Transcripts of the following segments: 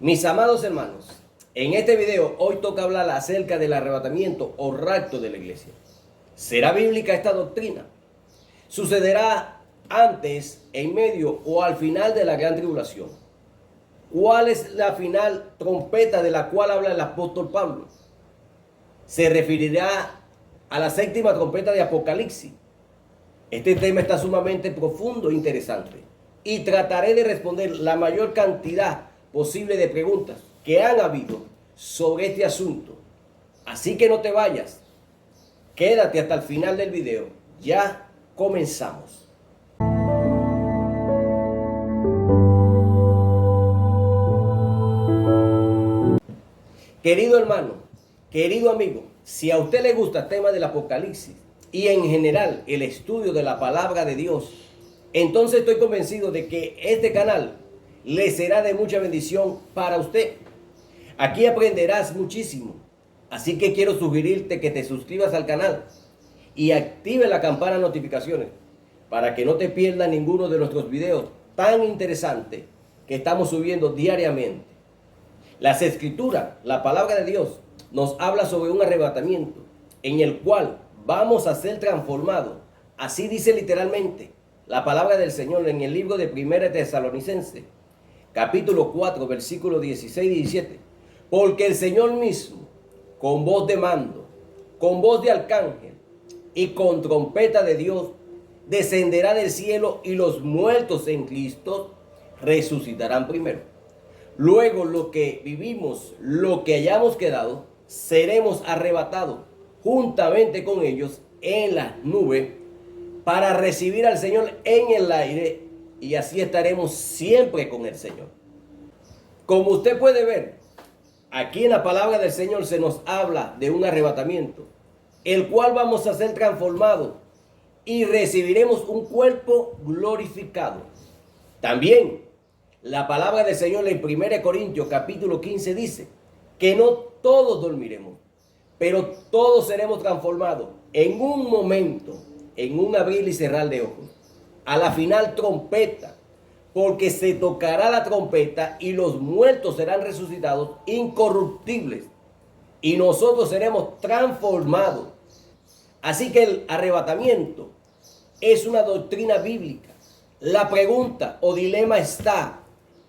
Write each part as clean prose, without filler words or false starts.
Mis amados hermanos, en este video hoy toca hablar acerca del arrebatamiento o rapto de la iglesia. ¿Será bíblica esta doctrina? ¿Sucederá antes, en medio o al final de la gran tribulación? ¿Cuál es la final trompeta de la cual habla el apóstol Pablo? ¿Se referirá a la séptima trompeta de Apocalipsis? Este tema está sumamente profundo e interesante y trataré de responder la mayor cantidad posible de preguntas que han habido sobre este asunto. Así que no te vayas, quédate hasta el final del video. Ya comenzamos. Querido hermano, querido amigo, si a usted le gusta el tema del Apocalipsis y en general el estudio de la palabra de Dios, entonces estoy convencido de que este canal le será de mucha bendición para usted. Aquí aprenderás muchísimo, así que quiero sugerirte que te suscribas al canal y active la campana de notificaciones para que no te pierdas ninguno de nuestros videos tan interesantes que estamos subiendo diariamente. Las Escrituras, la palabra de Dios, nos habla sobre un arrebatamiento en el cual vamos a ser transformados. Así dice literalmente la palabra del Señor en el libro de 1 Tesalonicenses, capítulo 4, versículos 16 y 17. Porque el Señor mismo, con voz de mando, con voz de arcángel y con trompeta de Dios, descenderá del cielo y los muertos en Cristo resucitarán primero. Luego lo que vivimos, lo que hayamos quedado, seremos arrebatados juntamente con ellos en las nubes para recibir al Señor en el aire, y así estaremos siempre con el Señor. Como usted puede ver, aquí en la palabra del Señor se nos habla de un arrebatamiento, el cual vamos a ser transformados y recibiremos un cuerpo glorificado. También la palabra del Señor en 1 Corintios capítulo 15 dice que no todos dormiremos, pero todos seremos transformados en un momento, en un abrir y cerrar de ojos, a la final trompeta, porque se tocará la trompeta y los muertos serán resucitados incorruptibles y nosotros seremos transformados. Así que el arrebatamiento es una doctrina bíblica. La pregunta o dilema está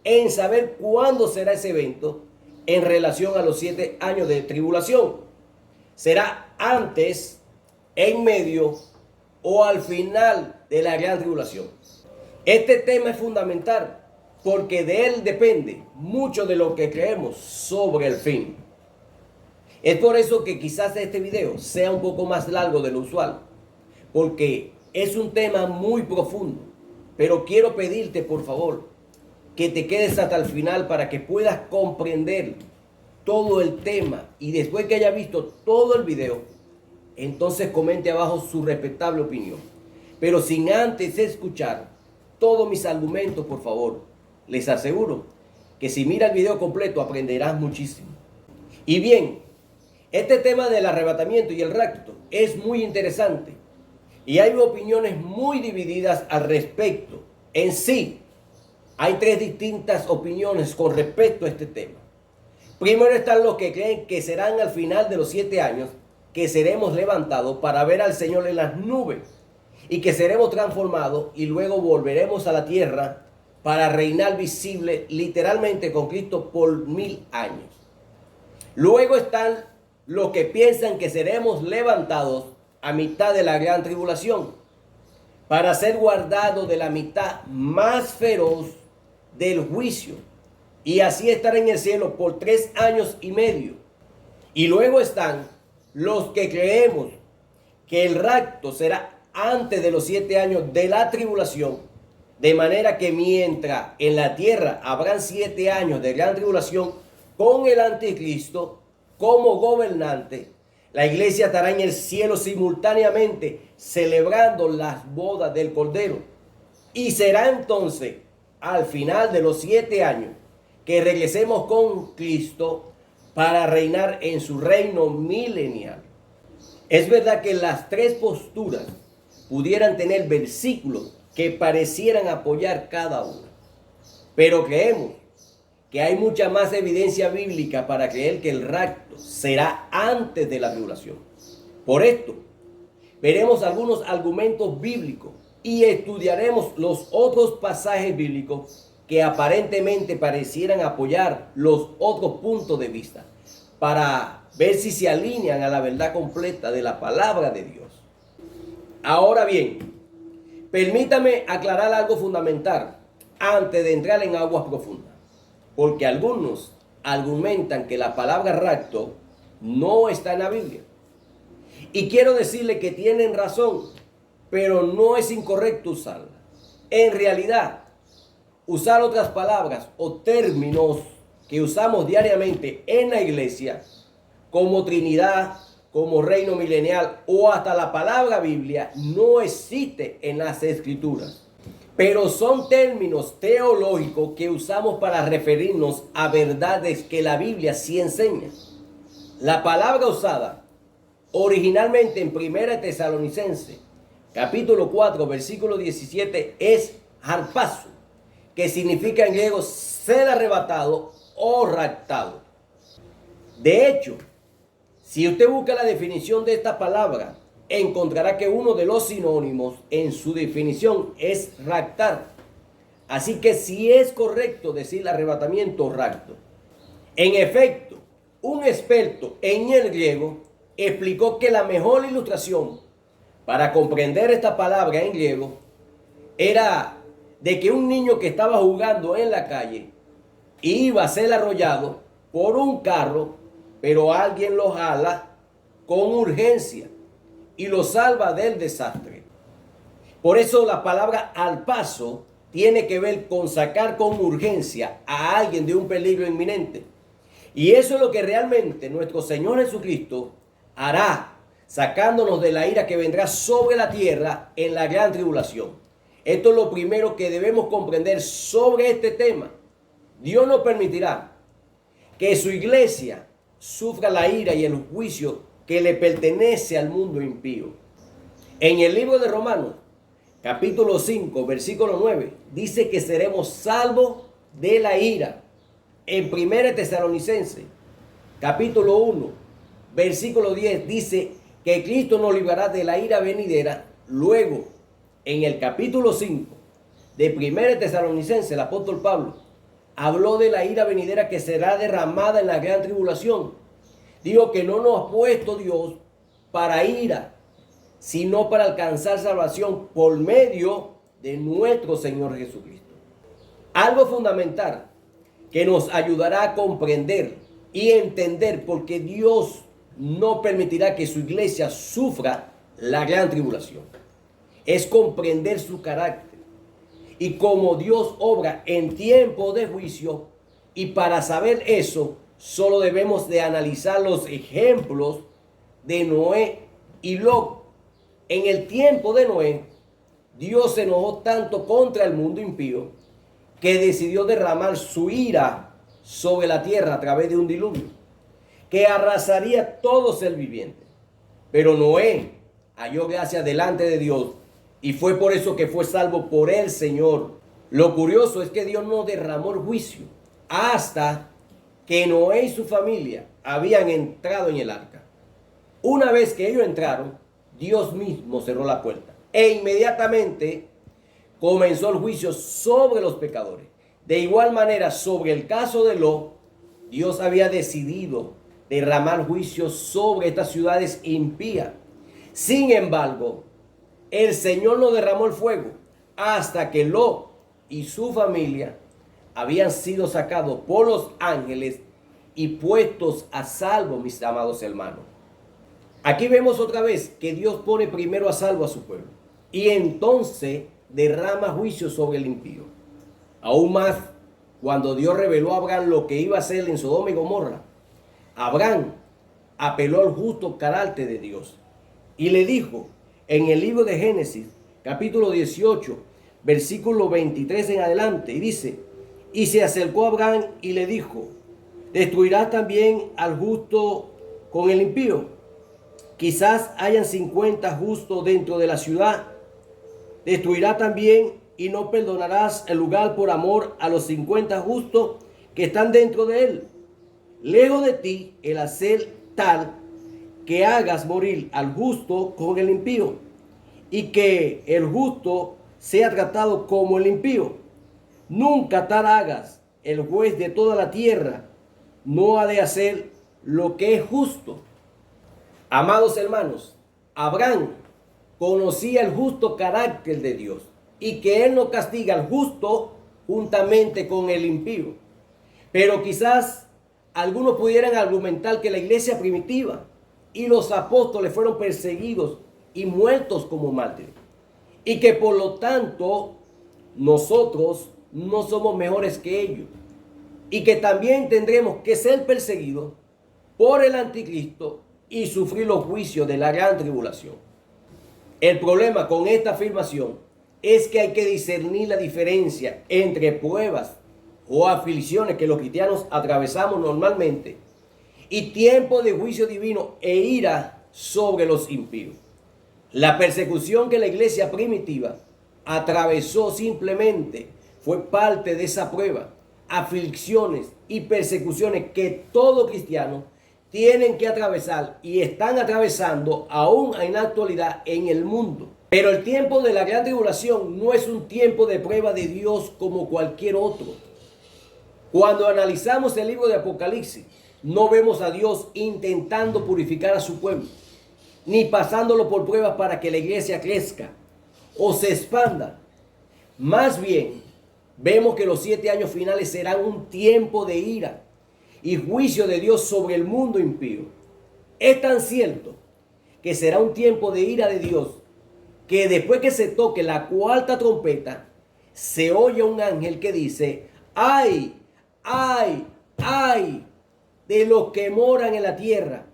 en saber cuándo será ese evento en relación a los 7 años de tribulación. ¿Será antes, en medio o al final de la gran tribulación? Este tema es fundamental porque de él depende mucho de lo que creemos sobre el fin. Es por eso que quizás este video sea un poco más largo de lo usual, porque es un tema muy profundo, pero quiero pedirte por favor que te quedes hasta el final para que puedas comprender todo el tema, y después que haya visto todo el video, entonces comente abajo su respetable opinión. Pero sin antes escuchar todos mis argumentos, por favor, les aseguro que si mira el video completo aprenderás muchísimo. Y bien, este tema del arrebatamiento y el rapto es muy interesante y hay opiniones muy divididas al respecto. En sí, hay 3 distintas opiniones con respecto a este tema. Primero están los que creen que serán al final de los 7 años que seremos levantados para ver al Señor en las nubes y que seremos transformados y luego volveremos a la tierra para reinar visible literalmente con Cristo por 1000 años. Luego están los que piensan que seremos levantados a mitad de la gran tribulación para ser guardados de la mitad más feroz del juicio y así estar en el cielo por 3 años y medio. Y luego están los que creemos que el rapto será antes de los 7 años de la tribulación, de manera que mientras en la tierra habrán 7 años de gran tribulación con el anticristo como gobernante, la iglesia estará en el cielo simultáneamente celebrando las bodas del Cordero. Y será entonces al final de los 7 años que regresemos con Cristo para reinar en su reino milenial. Es verdad que las 3 posturas pudieran tener versículos que parecieran apoyar cada una, pero creemos que hay mucha más evidencia bíblica para creer que el rapto será antes de la tribulación. Por esto, veremos algunos argumentos bíblicos y estudiaremos los otros pasajes bíblicos que aparentemente parecieran apoyar los otros puntos de vista, para ver si se alinean a la verdad completa de la palabra de Dios. Ahora bien, permítame aclarar algo fundamental antes de entrar en aguas profundas, porque algunos argumentan que la palabra rapto no está en la Biblia. Y quiero decirle que tienen razón, pero no es incorrecto usarla. En realidad, usar otras palabras o términos que usamos diariamente en la iglesia, como Trinidad, como reino milenial o hasta la palabra Biblia, no existe en las Escrituras. Pero son términos teológicos que usamos para referirnos a verdades que la Biblia sí enseña. La palabra usada originalmente en 1 Tesalonicenses, capítulo 4, versículo 17, es harpazo, que significa en griego ser arrebatado o raptado. De hecho, si usted busca la definición de esta palabra, encontrará que uno de los sinónimos en su definición es raptar. Así que sí es correcto decir arrebatamiento o rapto. En efecto, un experto en el griego explicó que la mejor ilustración para comprender esta palabra en griego era de que un niño que estaba jugando en la calle iba a ser arrollado por un carro, pero alguien lo jala con urgencia y lo salva del desastre. Por eso la palabra al paso tiene que ver con sacar con urgencia a alguien de un peligro inminente. Y eso es lo que realmente nuestro Señor Jesucristo hará, sacándonos de la ira que vendrá sobre la tierra en la gran tribulación. Esto es lo primero que debemos comprender sobre este tema. Dios no permitirá que su iglesia sufra la ira y el juicio que le pertenece al mundo impío. En el libro de Romanos, capítulo 5, versículo 9, dice que seremos salvos de la ira. En 1 Tesalonicenses, capítulo 1, versículo 10, dice que Cristo nos librará de la ira venidera. Luego, en el capítulo 5 de 1 Tesalonicenses, el apóstol Pablo habló de la ira venidera que será derramada en la gran tribulación. Dijo que no nos ha puesto Dios para ira, sino para alcanzar salvación por medio de nuestro Señor Jesucristo. Algo fundamental que nos ayudará a comprender y entender por qué Dios no permitirá que su iglesia sufra la gran tribulación es comprender su carácter y cómo Dios obra en tiempo de juicio. Y para saber eso, solo debemos de analizar los ejemplos de Noé y Lot. En el tiempo de Noé, Dios se enojó tanto contra el mundo impío que decidió derramar su ira sobre la tierra a través de un diluvio que arrasaría todo ser viviente. Pero Noé halló gracia delante de Dios y fue por eso que fue salvo por el Señor. Lo curioso es que Dios no derramó el juicio hasta que Noé y su familia habían entrado en el arca. Una vez que ellos entraron, Dios mismo cerró la puerta e inmediatamente comenzó el juicio sobre los pecadores. De igual manera, sobre el caso de Lot, Dios había decidido derramar juicio sobre estas ciudades impías. Sin embargo, el Señor no derramó el fuego hasta que Lot y su familia habían sido sacados por los ángeles y puestos a salvo, mis amados hermanos. Aquí vemos otra vez que Dios pone primero a salvo a su pueblo y entonces derrama juicio sobre el impío. Aún más, cuando Dios reveló a Abraham lo que iba a hacer en Sodoma y Gomorra, Abraham apeló al justo carácter de Dios y le dijo en el libro de Génesis, capítulo 18, versículo 23 en adelante, y dice: y se acercó a Abraham y le dijo: ¿destruirás también al justo con el impío? Quizás hayan 50 justos dentro de la ciudad. ¿Destruirás también y no perdonarás el lugar por amor a los 50 justos que están dentro de él. Lejos de ti el hacer tal que hagas morir al justo con el impío, y que el justo sea tratado como el impío. Nunca tal hagas. El juez de toda la tierra no ha de hacer lo que es justo. Amados hermanos, Abraham conocía el justo carácter de Dios y que él no castiga al justo juntamente con el impío. Pero quizás algunos pudieran argumentar que la iglesia primitiva y los apóstoles fueron perseguidos y muertos como mártires, y que por lo tanto nosotros no somos mejores que ellos, y que también tendremos que ser perseguidos por el anticristo y sufrir los juicios de la gran tribulación. El problema con esta afirmación es que hay que discernir la diferencia entre pruebas o aflicciones que los cristianos atravesamos normalmente y tiempo de juicio divino e ira sobre los impíos. La persecución que la iglesia primitiva atravesó simplemente fue parte de esa prueba, aflicciones y persecuciones que todo cristiano tienen que atravesar y están atravesando aún en la actualidad en el mundo. Pero el tiempo de la gran tribulación no es un tiempo de prueba de Dios como cualquier otro. Cuando analizamos el libro de Apocalipsis, no vemos a Dios intentando purificar a su pueblo, ni pasándolo por pruebas para que la iglesia crezca o se expanda. Más bien, vemos que los 7 años finales serán un tiempo de ira y juicio de Dios sobre el mundo impío. Es tan cierto que será un tiempo de ira de Dios que después que se toque la cuarta trompeta, se oye un ángel que dice: ¡ay, ay, ay de los que moran en la tierra!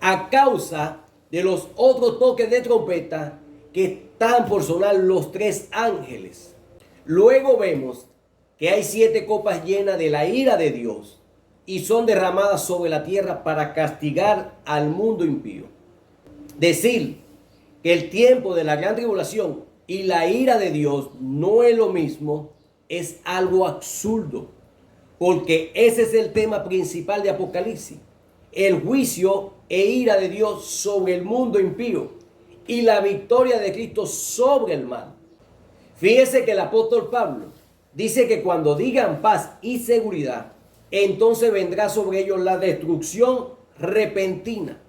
A causa de los otros toques de trompeta que están por sonar los 3 ángeles. Luego vemos que hay 7 copas llenas de la ira de Dios y son derramadas sobre la tierra para castigar al mundo impío. Decir que el tiempo de la gran tribulación y la ira de Dios no es lo mismo es algo absurdo, porque ese es el tema principal de Apocalipsis: el juicio e ira de Dios sobre el mundo impío y la victoria de Cristo sobre el mal. Fíjese que el apóstol Pablo dice que cuando digan paz y seguridad, entonces vendrá sobre ellos la destrucción repentina,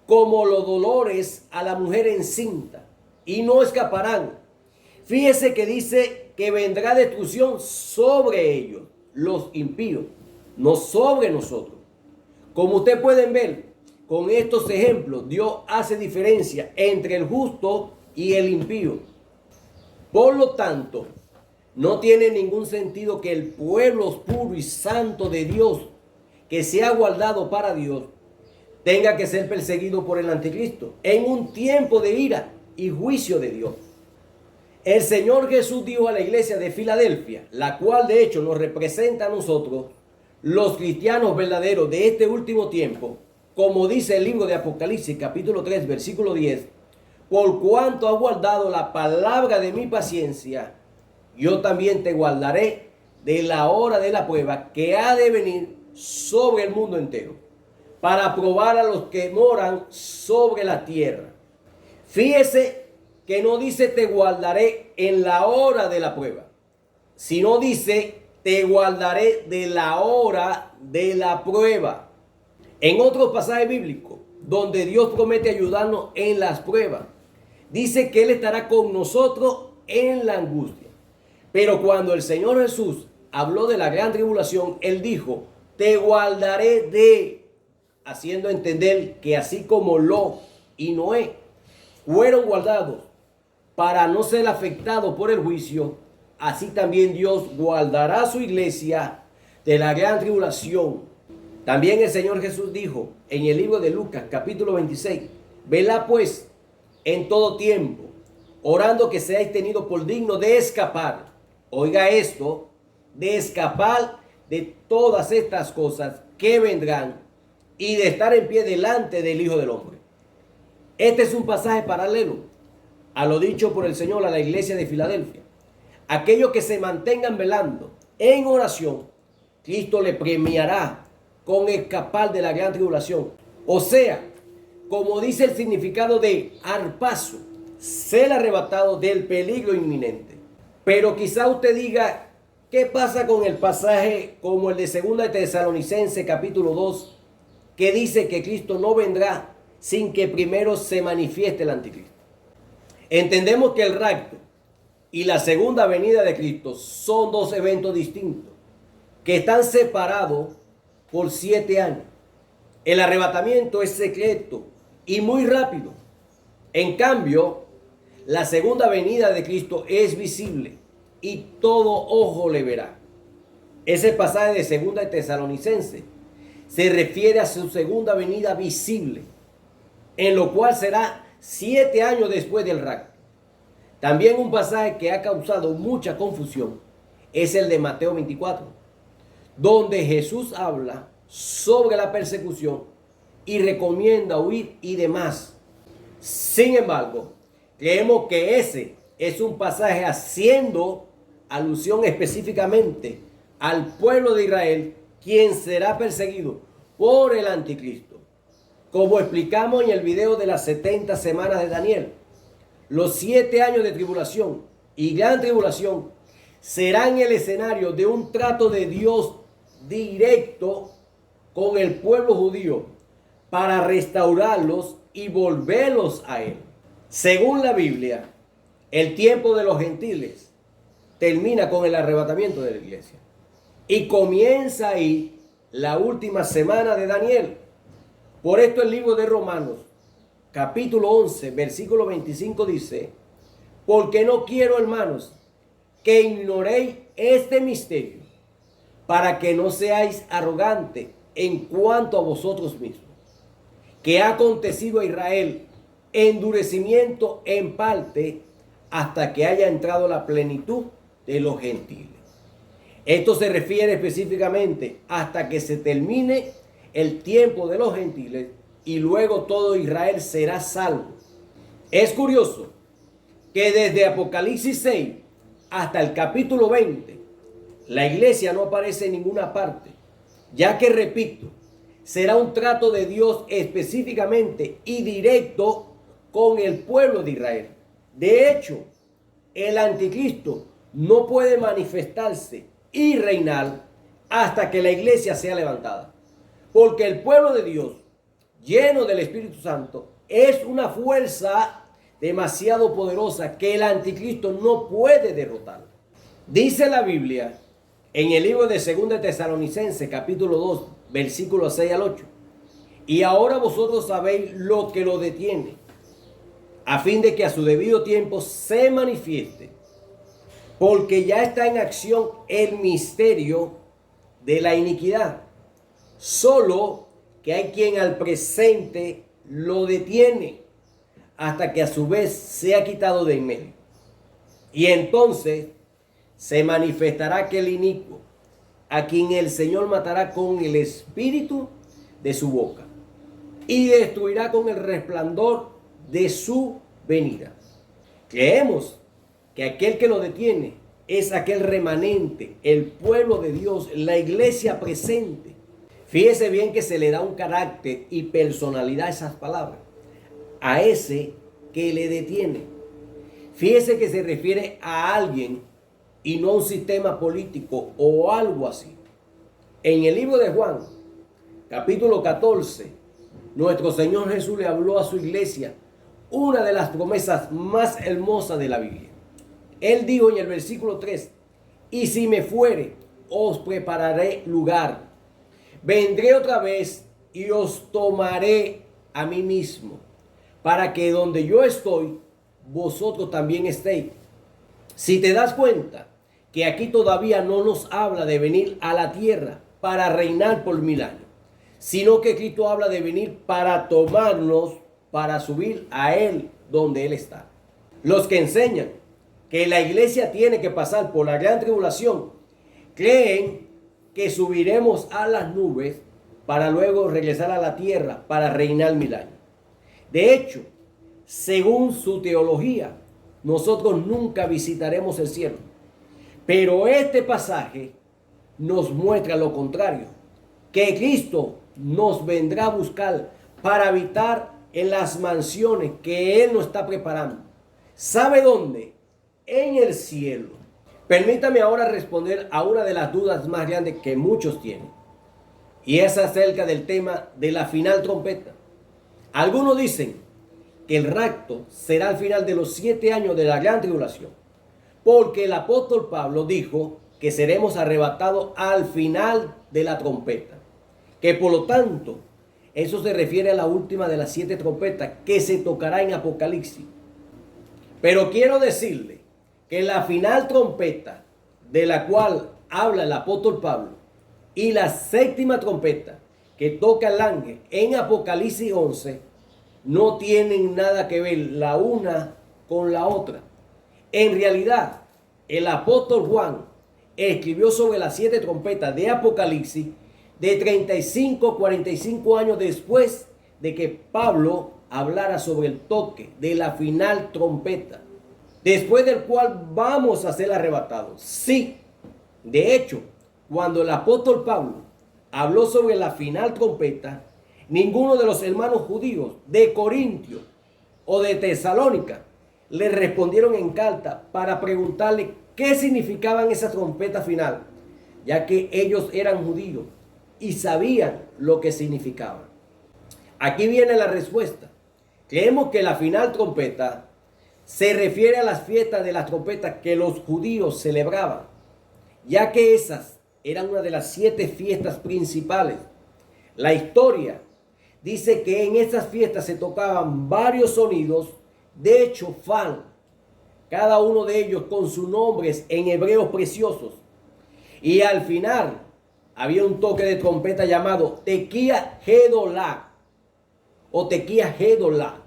como los dolores a la mujer encinta, y no escaparán. Fíjese que dice que vendrá destrucción sobre ellos, los impíos, no sobre nosotros. Como ustedes pueden ver, con estos ejemplos, Dios hace diferencia entre el justo y el impío. Por lo tanto, no tiene ningún sentido que el pueblo puro y santo de Dios, que se ha guardado para Dios, tenga que ser perseguido por el anticristo en un tiempo de ira y juicio de Dios. El Señor Jesús dijo a la iglesia de Filadelfia, la cual de hecho nos representa a nosotros, los cristianos verdaderos de este último tiempo, como dice el libro de Apocalipsis capítulo 3 versículo 10: por cuanto has guardado la palabra de mi paciencia, yo también te guardaré de la hora de la prueba que ha de venir sobre el mundo entero, para probar a los que moran sobre la tierra. Fíjese que no dice te guardaré en la hora de la prueba, sino dice te guardaré de la hora de la prueba. En otro pasaje bíblico, donde Dios promete ayudarnos en las pruebas, dice que Él estará con nosotros en la angustia. Pero cuando el Señor Jesús habló de la gran tribulación, Él dijo, te guardaré de, haciendo entender que así como Lot y Noé fueron guardados para no ser afectados por el juicio, así también Dios guardará a su iglesia de la gran tribulación. También el Señor Jesús dijo en el libro de Lucas capítulo 26, velad pues en todo tiempo, orando que seáis tenidos por dignos de escapar. Oiga esto, de escapar de todas estas cosas que vendrán y de estar en pie delante del Hijo del Hombre. Este es un pasaje paralelo a lo dicho por el Señor a la iglesia de Filadelfia. Aquellos que se mantengan velando en oración Cristo le premiará con escapar de la gran tribulación. O sea, como dice el significado de arpazo, ser arrebatado del peligro inminente. Pero quizá usted diga, ¿qué pasa con el pasaje como el de 2 de Tesalonicenses capítulo 2, que dice que Cristo no vendrá sin que primero se manifieste el anticristo? Entendemos que el rapto y la segunda venida de Cristo son dos eventos distintos, que están separados por 7 años. El arrebatamiento es secreto y muy rápido. En cambio, la segunda venida de Cristo es visible y todo ojo le verá. Ese pasaje de 2 de Tesalonicenses se refiere a su segunda venida visible, en lo cual será 7 años después del rapto. También un pasaje que ha causado mucha confusión es el de Mateo 24, donde Jesús habla sobre la persecución y recomienda huir y demás. Sin embargo, creemos que ese es un pasaje haciendo alusión específicamente al pueblo de Israel, quien será perseguido por el anticristo. Como explicamos en el video de las 70 semanas de Daniel, los 7 años de tribulación y gran tribulación serán el escenario de un trato de Dios directo con el pueblo judío para restaurarlos y volverlos a Él. Según la Biblia, el tiempo de los gentiles termina con el arrebatamiento de la iglesia y comienza ahí la última semana de Daniel. Por esto el libro de Romanos, capítulo 11, versículo 25 dice: porque no quiero, hermanos, que ignoréis este misterio, para que no seáis arrogantes en cuanto a vosotros mismos, que ha acontecido a Israel endurecimiento en parte hasta que haya entrado la plenitud de los gentiles. Esto se refiere específicamente hasta que se termine el tiempo de los gentiles y luego todo Israel será salvo. Es curioso que desde Apocalipsis 6 hasta el capítulo 20, la iglesia no aparece en ninguna parte, ya que, repito, será un trato de Dios específicamente y directo con el pueblo de Israel. De hecho, el anticristo no puede manifestarse y reinar hasta que la iglesia sea levantada, porque el pueblo de Dios, lleno del Espíritu Santo, es una fuerza demasiado poderosa que el anticristo no puede derrotar. Dice la Biblia en el libro de 2 de Tesalonicenses capítulo 2, versículos 6 al 8: y ahora vosotros sabéis lo que lo detiene, a fin de que a su debido tiempo se manifieste, porque ya está en acción el misterio de la iniquidad, solo que hay quien al presente lo detiene, hasta que a su vez sea quitado de en medio. Y entonces se manifestará aquel inicuo, a quien el Señor matará con el espíritu de su boca, y destruirá con el resplandor de su venida. Creemos que aquel que lo detiene es aquel remanente, el pueblo de Dios, la iglesia presente. Fíjese bien que se le da un carácter y personalidad a esas palabras, a ese que le detiene. Fíjese que se refiere a alguien y no a un sistema político o algo así. En el libro de Juan, capítulo 14, nuestro Señor Jesús le habló a su iglesia una de las promesas más hermosas de la Biblia. Él dijo en el versículo 3: y si me fuere, os prepararé lugar. Vendré otra vez y os tomaré a mí mismo, para que donde yo estoy, vosotros también estéis. Si te das cuenta que aquí todavía no nos habla de venir a la tierra para reinar por 1000 años, sino que Cristo habla de venir para tomarnos, para subir a Él donde Él está. Los que enseñan que la iglesia tiene que pasar por la gran tribulación creen que subiremos a las nubes para luego regresar a la tierra para reinar 1000 años. De hecho, según su teología, nosotros nunca visitaremos el cielo. Pero este pasaje nos muestra lo contrario, que Cristo nos vendrá a buscar para habitar en las mansiones que Él nos está preparando. ¿Sabe dónde? En el cielo. Permítame ahora responder a una de las dudas más grandes que muchos tienen, y es acerca del tema de la final trompeta. Algunos dicen que el rapto será al final de los 7 años de la gran tribulación, porque el apóstol Pablo dijo que seremos arrebatados al final de la trompeta, que por lo tanto eso se refiere a la última de las 7 trompetas que se tocará en Apocalipsis. Pero quiero decirle que la final trompeta de la cual habla el apóstol Pablo y la 7ª trompeta que toca el ángel en Apocalipsis 11 no tienen nada que ver la una con la otra. En realidad, el apóstol Juan escribió sobre las 7 trompetas de Apocalipsis de 35 a 45 años después de que Pablo hablara sobre el toque de la final trompeta, después del cual vamos a ser arrebatados. Sí, de hecho, cuando el apóstol Pablo habló sobre la final trompeta, ninguno de los hermanos judíos de Corintio o de Tesalónica le respondieron en carta para preguntarle qué significaban esa trompeta final, ya que ellos eran judíos y sabían lo que significaban. Aquí viene la respuesta. Creemos que la final trompeta se refiere a las fiestas de las trompetas que los judíos celebraban, ya que esas eran una de las 7 fiestas principales. La historia dice que en esas fiestas se tocaban varios sonidos de chofán, cada uno de ellos con sus nombres en hebreos preciosos. Y al final había un toque de trompeta llamado Tequía Gedolá o Tequía Gedolá,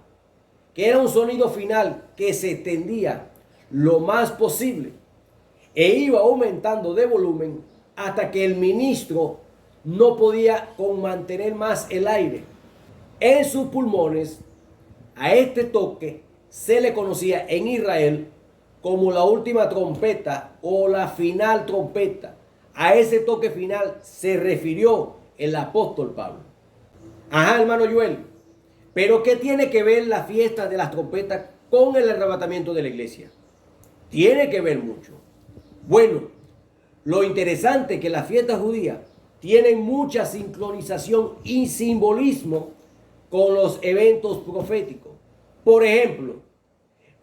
que era un sonido final que se extendía lo más posible e iba aumentando de volumen hasta que el ministro no podía con mantener más el aire en sus pulmones. A este toque se le conocía en Israel como la última trompeta o la final trompeta. A ese toque final se refirió el apóstol Pablo. Ajá, hermano Joel, pero ¿qué tiene que ver la fiesta de las trompetas con el arrebatamiento de la iglesia? Tiene que ver mucho. Bueno, lo interesante es que las fiestas judías tienen mucha sincronización y simbolismo con los eventos proféticos. Por ejemplo,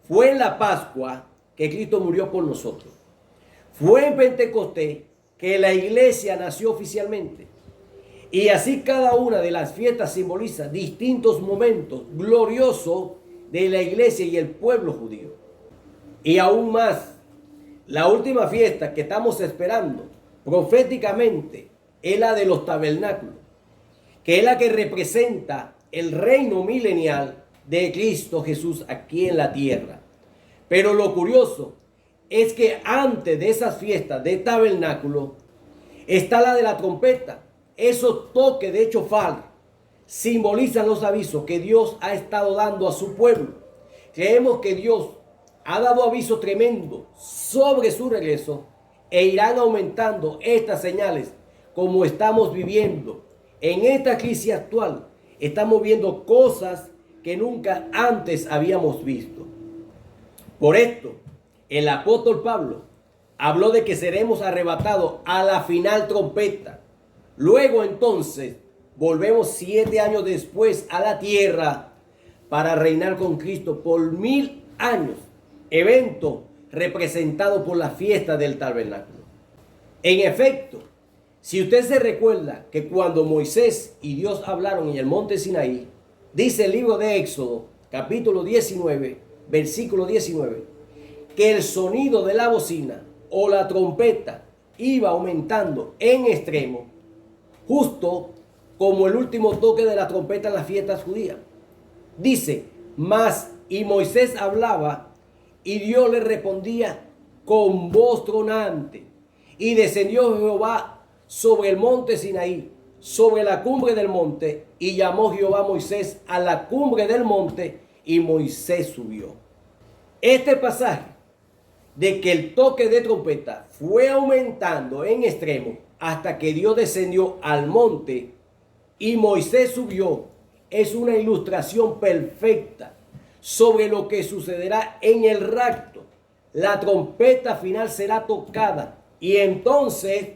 fue en la Pascua que Cristo murió por nosotros. Fue en Pentecostés que la iglesia nació oficialmente. Y así cada una de las fiestas simboliza distintos momentos gloriosos de la iglesia y el pueblo judío. Y aún más, la última fiesta que estamos esperando proféticamente es la de los tabernáculos, que es la que representa el reino milenial de Cristo Jesús aquí en la tierra. Pero lo curioso es que antes de esas fiestas de tabernáculo está la de la trompeta. Esos toques de chofar simbolizan los avisos que Dios ha estado dando a su pueblo. Creemos que Dios ha dado aviso tremendo sobre su regreso e irán aumentando estas señales como estamos viviendo. En esta crisis actual estamos viendo cosas que nunca antes habíamos visto. Por esto, el apóstol Pablo habló de que seremos arrebatados a la final trompeta. Luego entonces volvemos 7 años después a la tierra para reinar con Cristo por 1000 años. Evento representado por la fiesta del tabernáculo. En efecto, si usted se recuerda que cuando Moisés y Dios hablaron en el monte Sinaí, dice el libro de Éxodo, capítulo 19, versículo 19, que el sonido de la bocina o la trompeta iba aumentando en extremo, justo como el último toque de la trompeta en las fiestas judías. Dice, y Moisés hablaba y Dios le respondía con voz tronante. Y descendió Jehová sobre el monte Sinaí, sobre la cumbre del monte, y llamó Jehová a Moisés a la cumbre del monte, y Moisés subió. Este pasaje de que el toque de trompeta fue aumentando en extremo hasta que Dios descendió al monte y Moisés subió es una ilustración perfecta sobre lo que sucederá en el rapto. La trompeta final será tocada y entonces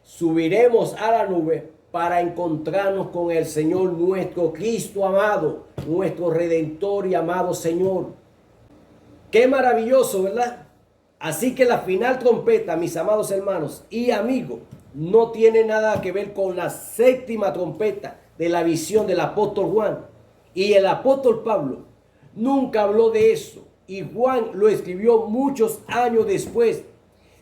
subiremos a la nube para encontrarnos con el Señor nuestro Cristo amado, nuestro Redentor y amado Señor. Qué maravilloso, ¿verdad? Así que la final trompeta, mis amados hermanos y amigos, no tiene nada que ver con la séptima trompeta de la visión del apóstol Juan. Y el apóstol Pablo nunca habló de eso. Y Juan lo escribió muchos años después.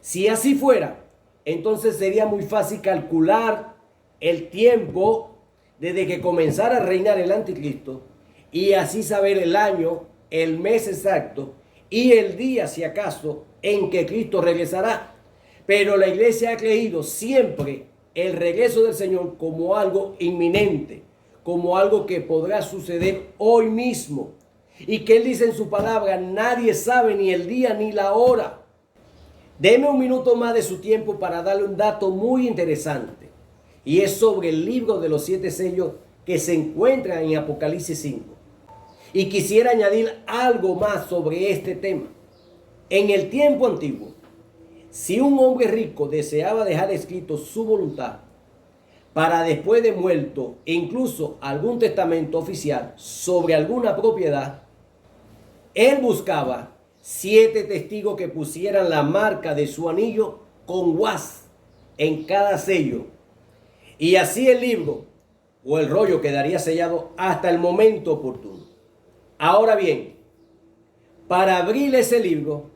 Si así fuera, entonces sería muy fácil calcular el tiempo desde que comenzara a reinar el anticristo y así saber el año, el mes exacto y el día, si acaso, en que Cristo regresará. Pero la iglesia ha creído siempre el regreso del Señor como algo inminente, como algo que podrá suceder hoy mismo. Y que Él dice en su palabra, nadie sabe ni el día ni la hora. Deme un minuto más de su tiempo para darle un dato muy interesante. Y es sobre el libro de los 7 sellos que se encuentra en Apocalipsis 5. Y quisiera añadir algo más sobre este tema. En el tiempo antiguo, si un hombre rico deseaba dejar escrito su voluntad para después de muerto, incluso algún testamento oficial sobre alguna propiedad, él buscaba 7 testigos que pusieran la marca de su anillo con guas en cada sello. Y así el libro o el rollo quedaría sellado hasta el momento oportuno. Ahora bien, para abrir ese libro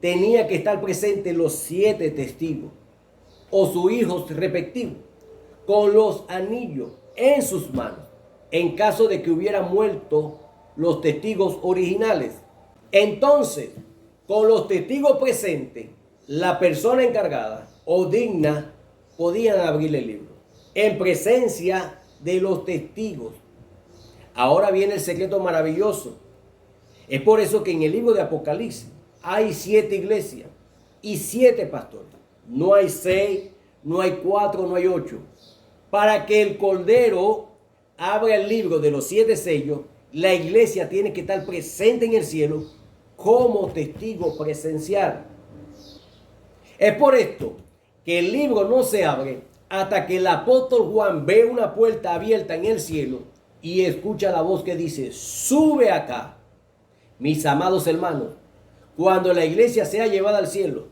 tenía que estar presentes los 7 testigos o sus hijos respectivos con los anillos en sus manos, en caso de que hubieran muerto los testigos originales. Entonces, con los testigos presentes, la persona encargada o digna podían abrir el libro en presencia de los testigos. Ahora viene el secreto maravilloso. Es por eso que en el libro de Apocalipsis hay 7 iglesias y 7 pastores. No hay 6, no hay 4, no hay 8. Para que el Cordero abra el libro de los 7 sellos, la iglesia tiene que estar presente en el cielo como testigo presencial. Es por esto que el libro no se abre hasta que el apóstol Juan ve una puerta abierta en el cielo y escucha la voz que dice, sube acá. Mis amados hermanos, cuando la iglesia sea llevada al cielo,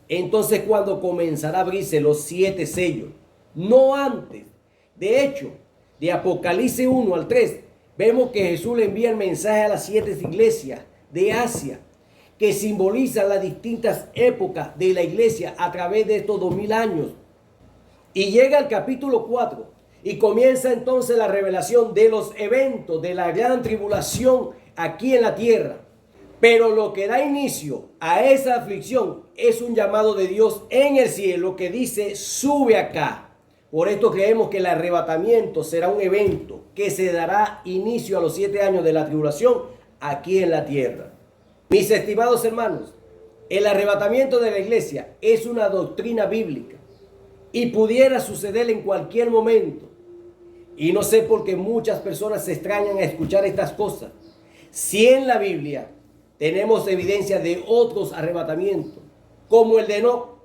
entonces cuando comenzará a abrirse los 7 sellos, no antes. De hecho, de Apocalipsis 1 al 3, vemos que Jesús le envía el mensaje a las 7 iglesias de Asia, que simbolizan las distintas épocas de la iglesia a través de estos 2000 años. Y llega al capítulo 4 y comienza entonces la revelación de los eventos de la gran tribulación aquí en la tierra. Pero lo que da inicio a esa aflicción es un llamado de Dios en el cielo que dice, sube acá. Por esto creemos que el arrebatamiento será un evento que se dará inicio a los 7 años de la tribulación aquí en la tierra. Mis estimados hermanos, el arrebatamiento de la iglesia es una doctrina bíblica y pudiera suceder en cualquier momento. Y no sé por qué muchas personas se extrañan a escuchar estas cosas. Si en la Biblia tenemos evidencia de otros arrebatamientos, como el de Enoc,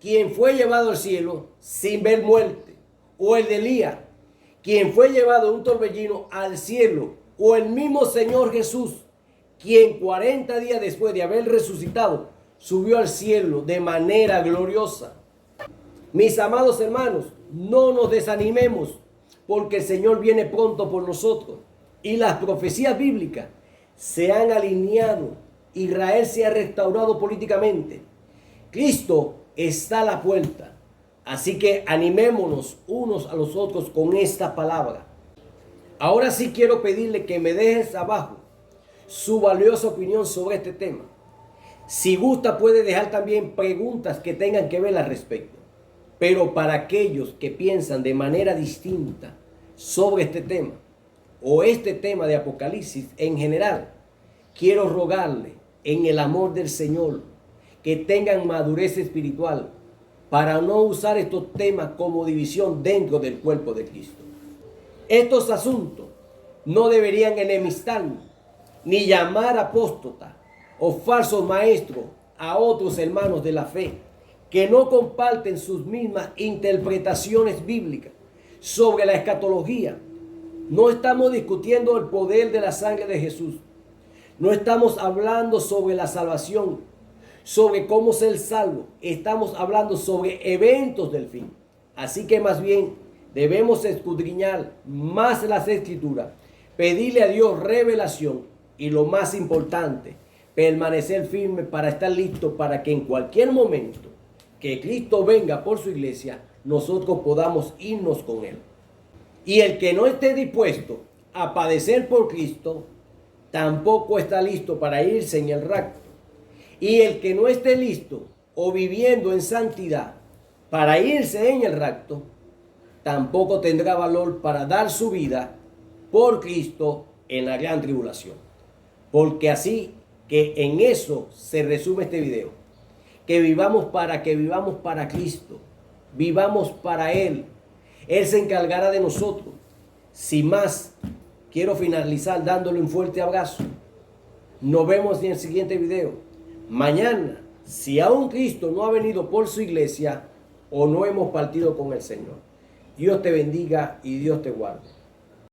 quien fue llevado al cielo sin ver muerte, o el de Elías, quien fue llevado en un torbellino al cielo, o el mismo Señor Jesús, quien 40 días después de haber resucitado, subió al cielo de manera gloriosa. Mis amados hermanos, no nos desanimemos, porque el Señor viene pronto por nosotros, y las profecías bíblicas se han alineado. Israel se ha restaurado políticamente. Cristo está a la puerta. Así que animémonos unos a los otros con esta palabra. Ahora sí quiero pedirle que me dejes abajo su valiosa opinión sobre este tema. Si gusta puede dejar también preguntas que tengan que ver al respecto. Pero para aquellos que piensan de manera distinta sobre este tema, o este tema de Apocalipsis en general, quiero rogarle en el amor del Señor que tengan madurez espiritual para no usar estos temas como división dentro del cuerpo de Cristo. Estos asuntos no deberían enemistarnos, ni llamar apóstata o falsos maestros a otros hermanos de la fe que no comparten sus mismas interpretaciones bíblicas sobre la escatología. No estamos discutiendo el poder de la sangre de Jesús. No estamos hablando sobre la salvación, sobre cómo ser salvo. Estamos hablando sobre eventos del fin. Así que más bien debemos escudriñar más las Escrituras, pedirle a Dios revelación y lo más importante, permanecer firme para estar listo para que en cualquier momento que Cristo venga por su iglesia, nosotros podamos irnos con Él. Y el que no esté dispuesto a padecer por Cristo, tampoco está listo para irse en el rapto. Y el que no esté listo o viviendo en santidad para irse en el rapto, tampoco tendrá valor para dar su vida por Cristo en la gran tribulación. Porque así que en eso se resume este video. Que vivamos para Cristo. Vivamos para Él. Él se encargará de nosotros. Sin más, quiero finalizar dándole un fuerte abrazo. Nos vemos en el siguiente video. Mañana, si aún Cristo no ha venido por su iglesia o no hemos partido con el Señor. Dios te bendiga y Dios te guarde.